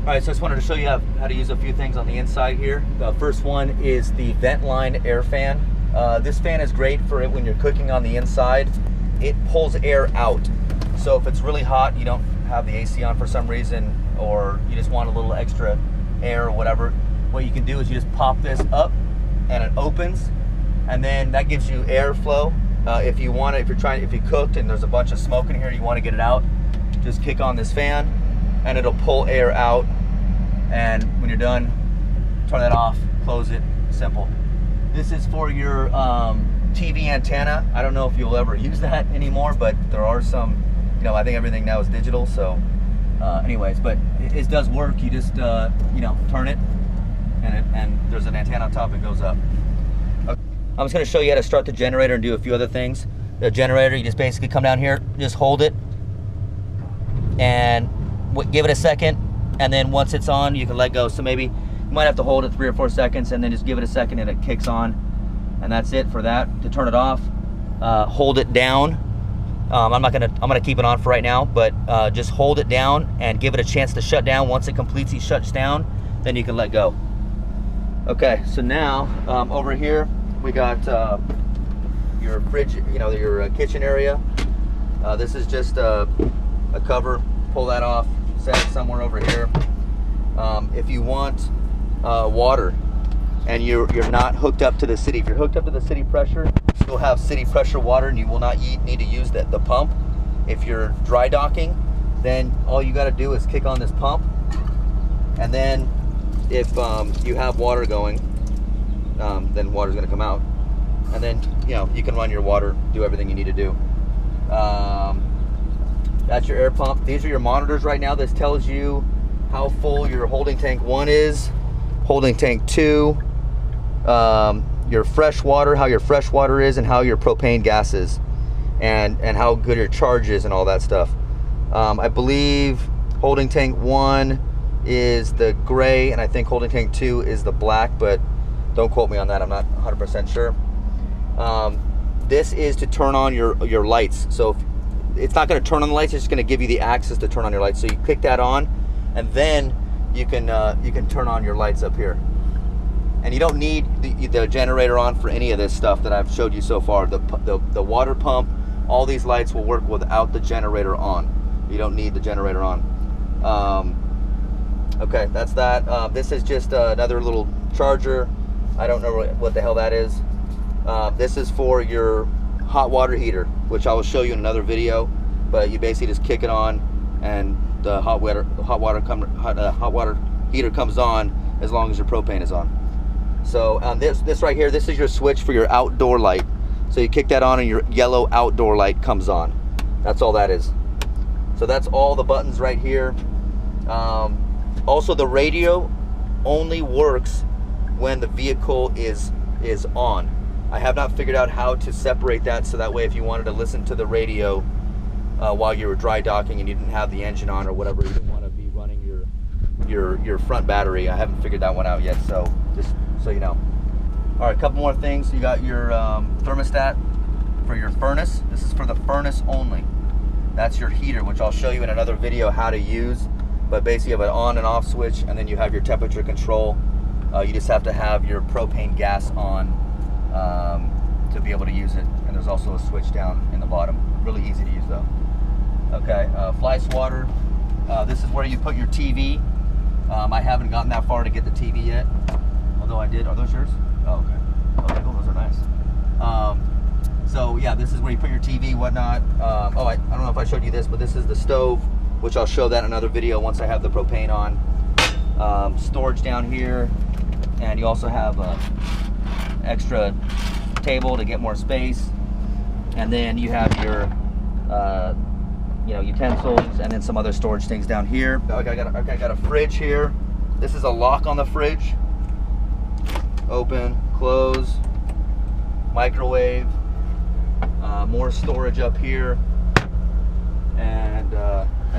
All right, so I just wanted to show you how to use a few things on the inside here. The first one is the vent line air fan. This fan is great for it when you're cooking on the inside. It pulls air out. So if it's really hot, you don't have the AC on for some reason, or you just want a little extra air or whatever, what you can do is you just pop this up and it opens, and then that gives you airflow. If you cooked and there's a bunch of smoke in here, you want to get it out, just kick on this fan and it'll pull air out, and when you're done, turn that off, close it, simple. This is for your TV antenna. I don't know if you'll ever use that anymore, but there are some, I think everything now is digital, so anyways, but it does work. You just turn it, and there's an antenna on top, it goes up. Okay. I'm just going to show you how to start the generator and do a few other things. The generator, you just basically come down here, just hold it, and give it a second, and then once it's on, you can let go. So maybe you might have to hold it 3 or 4 seconds, and then just give it a second and it kicks on, and that's it for that. To turn it off, hold it down. I'm gonna keep it on for right now, but just hold it down and give it a chance to shut down. Once it completely shuts down, then you can let go. Okay, so now over here we got your fridge, your kitchen area. This is just a cover. Pull that off, set it somewhere over here. If you want water and you're not hooked up to the city, if you're hooked up to the city pressure, you'll have city pressure water and you will not need to use the pump. If you're dry docking, then all you got to do is kick on this pump, and then if you have water going, then water's going to come out, and then you can run your water, do everything you need to do. That's your air pump. These are your monitors right now. This tells you how full your holding tank 1 is, holding tank 2, your fresh water, how your fresh water is, and how your propane gas is, and how good your charge is, and all that stuff. I believe holding tank 1 is the gray, and I think holding tank 2 is the black, but don't quote me on that. I'm not 100% sure. This is to turn on your lights. So it's not going to turn on the lights, it's just going to give you the access to turn on your lights. So you click that on, and then you can turn on your lights up here. And you don't need the generator on for any of this stuff that I've showed you so far. The water pump, all these lights will work without the generator on. You don't need the generator on. Okay, that's that. This is just another little charger. I don't know what the hell that is. This is for your hot water heater, which I will show you in another video, but you basically just kick it on and the hot water heater comes on as long as your propane is on. So this right here, this is your switch for your outdoor light. So you kick that on and your yellow outdoor light comes on. That's all that is. So that's all the buttons right here. Also, the radio only works when the vehicle is on. I have not figured out how to separate that, so that way if you wanted to listen to the radio while you were dry docking and you didn't have the engine on or whatever, you didn't want to be running your front battery. I haven't figured that one out yet, so just so you know. All right, a couple more things. You got your thermostat for your furnace. This is for the furnace only. That's your heater, which I'll show you in another video how to use. But basically you have an on and off switch, and then you have your temperature control. You just have to have your propane gas on to be able to use it, and there's also a switch down in the bottom. Really easy to use though. Okay, fly swatter. This is where you put your TV. I haven't gotten that far to get the TV yet, although I did. Are those yours? Oh, okay. Okay, oh, those are nice. So yeah, this is where you put your TV, whatnot. I don't know if I showed you this, but this is the stove, which I'll show that in another video once I have the propane on. Storage down here, and you also have a extra table to get more space, and then you have your utensils, and then some other storage things down here. I got a fridge here. This is a lock on the fridge. Open, close, microwave, more storage up here, and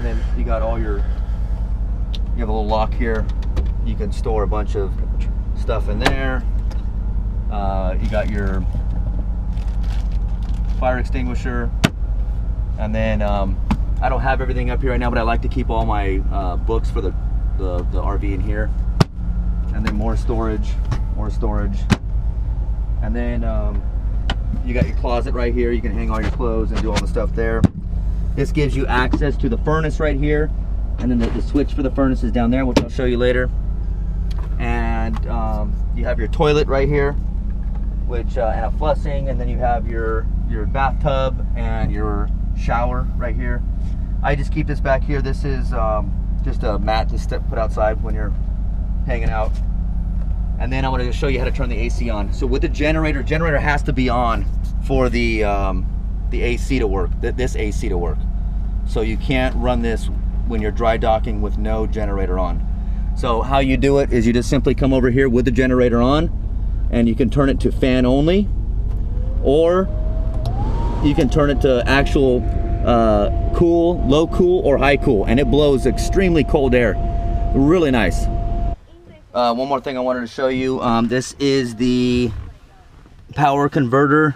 then you got you have a little lock here. You can store a bunch of stuff in there. You got your fire extinguisher, and then I don't have everything up here right now, but I like to keep all my books for the the RV in here, and then more storage, and then you got your closet right here. You can hang all your clothes and do all the stuff there. This gives you access to the furnace right here, and then the switch for the furnace is down there, which I'll show you later. And you have your toilet right here, which and a flushing, and then you have your bathtub and your shower right here. I just keep this back here. This is just a mat to put outside when you're hanging out. And then I'm going to show you how to turn the AC on. So with the generator has to be on for the AC to work, this AC to work. So you can't run this when you're dry docking with no generator on. So how you do it is you just simply come over here with the generator on, and you can turn it to fan only, or you can turn it to actual cool, low cool, or high cool, and it blows extremely cold air. Really nice. One more thing I wanted to show you. This is the power converter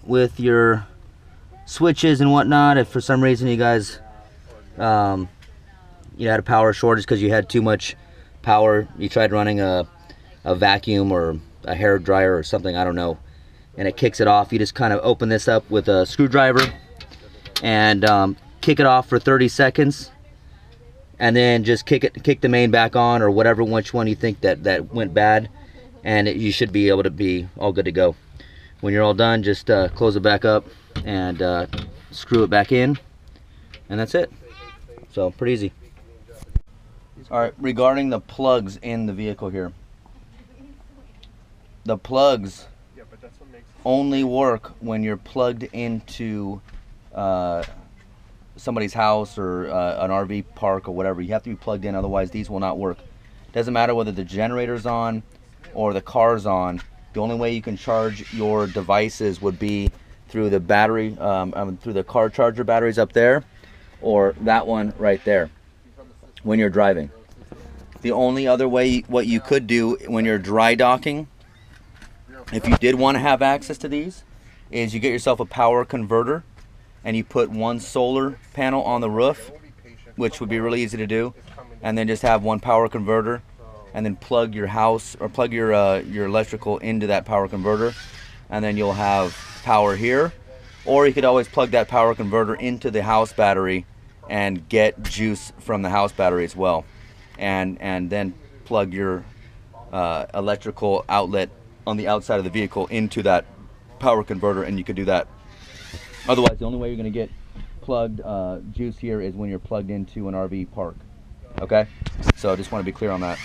with your switches and whatnot. If for some reason you guys you had a power shortage because you had too much power, you tried running a vacuum or a hair dryer or something, I don't know, and it kicks it off, you just kind of open this up with a screwdriver and kick it off for 30 seconds, and then just kick the main back on, or whatever, which one you think that went bad, and you should be able to be all good to go. When you're all done, just close it back up and screw it back in, and that's it. So pretty easy. All right, regarding the plugs in the vehicle here, the plugs only work when you're plugged into somebody's house or an RV park or whatever. You have to be plugged in, otherwise these will not work. Doesn't matter whether the generator's on or the car's on. The only way you can charge your devices would be through the battery, through the car charger batteries up there, or that one right there when you're driving. The only other way, what you could do when you're dry docking, if you did want to have access to these, is you get yourself a power converter and you put one solar panel on the roof, which would be really easy to do, and then just have one power converter, and then plug your house or plug your electrical into that power converter, and then you'll have power here. Or you could always plug that power converter into the house battery and get juice from the house battery as well, and then plug your electrical outlet on the outside of the vehicle into that power converter, and you could do that. Otherwise, the only way you're going to get plugged juice here is when you're plugged into an RV park. Okay, so I just want to be clear on that.